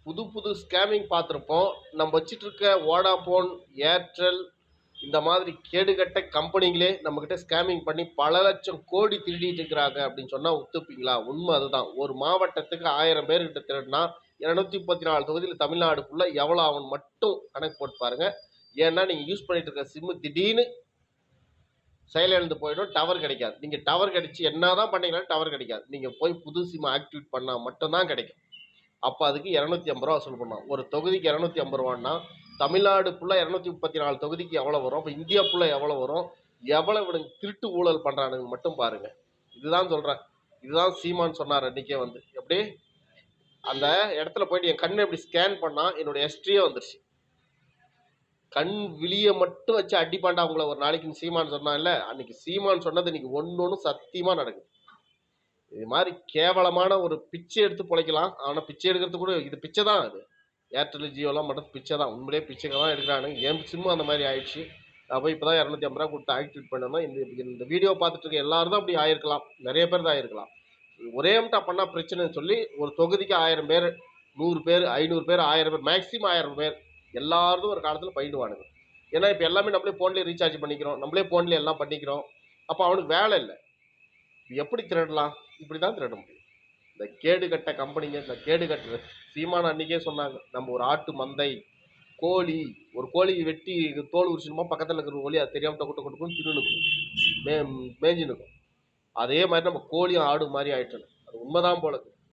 புது புது ஸ்கேமிங் பார்த்துருப்போம். நம்ம வச்சுட்டு இருக்க வோடாஃபோன், ஏர்டெல் இந்த மாதிரி கேடுகட்ட கம்பெனிங்களே நம்மகிட்ட ஸ்கேமிங் பண்ணி பல லட்சம் கோடி திருடிட்டு இருக்கிறாங்க அப்படின்னு சொன்னா ஒத்துப்பீங்களா? உண்மை அதுதான். ஒரு மாவட்டத்துக்கு 1000 பேர்கிட்ட திருடினா 234 தொகுதியில் தமிழ்நாடு ஃபுல்லா எவ்வளோ அவன் மட்டும் கணக்கு போட்டு பாருங்க. ஏன்னா நீங்க யூஸ் பண்ணிட்டு இருக்க சிம்மு திடீர்னு செயலிழந்து போயிடும், டவர் கிடைக்காது. நீங்க டவர் கிடைச்சி என்னதான் பண்ணீங்கன்னாலும் டவர் கிடைக்காது. நீங்க போய் புது சிம் ஆக்டிவேட் பண்ணா மட்டும்தான் கிடைக்கும். அப்ப அதுக்கு 250 ரூபா வசூல் பண்ணலாம். ஒரு தொகுதிக்கு 250 ரூபான்னா தமிழ்நாடு ஃபுல்லா 234 தொகுதிக்கு எவ்வளவு வரும்? அப்ப இந்தியா ஃபுல்லா எவ்வளவு வரும்? எவ்வளவு இவனுங்க திருட்டு ஊழல் பண்றானுங்க மட்டும் பாருங்க. இதுதான் சொல்றேன். இதுதான் சீமான் சொன்னார் அன்னைக்கே வந்து. எப்படி அந்த இடத்துல போயிட்டு என் கண்ணை எப்படி ஸ்கேன் பண்ணா என்னோட ஹிஸ்டரியே வந்துருச்சு. கண் விழிய மட்டும் வச்சு அடிப்பாண்டா உங்களை ஒரு நாளைக்கு சீமான் சொன்னான்ல, அன்னைக்கு சீமான் சொன்னது இன்னைக்கு ஒன்னொன்னு சத்தியமா நடக்குது. இது மாதிரி கேவலமான ஒரு பிச்சை எடுத்து பிழைக்கலாம். ஆனா பிச்சை எடுக்கிறது கூட இது பிச்சை தான். அது ஏர்டெல் ஜியோலாம் மட்டும் பிச்சை தான். உண்மையிலேயே பிச்சைங்க தான் எடுக்கிறானுங்க. என் சிம்மும் அந்த மாதிரி ஆயிடுச்சு. நான் போய் இப்போ தான் 250 ரூபா கொடுத்து ஆக்டிவேட் பண்ணணும். இந்த வீடியோ பார்த்துட்டு இருக்க எல்லாரும் தான் அப்படி ஆயிருக்கலாம். நிறைய பேர் தான் ஆயிருக்கலாம். ஒரே மட்டா பண்ணா பிரச்சனைன்னு சொல்லி ஒரு தொகுதிக்கு 1000 பேர், 100 பேர், 500 பேர், 1000 பேர், மேக்ஸிமம் 1000 பேர் எல்லாரும் ஒரு காலத்தில் பயிடுவானுங்க. ஏன்னா இப்போ எல்லாமே நம்மளே ஃபோன்லேயே ரீசார்ஜ் பண்ணிக்கிறோம், நம்மளே ஃபோன்லேயே எல்லாம் பண்ணிக்கிறோம். அப்போ அவனுக்கு வேலை இல்லை. எப்படி திருடலாம்? இப்படி தான் திருட முடியும். இந்த கேடு கட்ட கம்பெனிங்க, இந்த கேடு கட்டுற சீமான் அன்னைக்கே சொன்னாங்க, நம்ம ஒரு ஆட்டு மந்தை, கோழி, ஒரு கோழி வெட்டி தோல் உரிச்சணுமா பக்கத்தில் இருக்கிற கோழி அது தெரியாம கொட்டு கொட்டுக்கும் திரு நிற்கும், மேய்ஞ்சு நிற்கும். அதே மாதிரி நம்ம கோழியும் ஆடு மாதிரி ஆயிட்டணும். அது உண்மைதான் போல.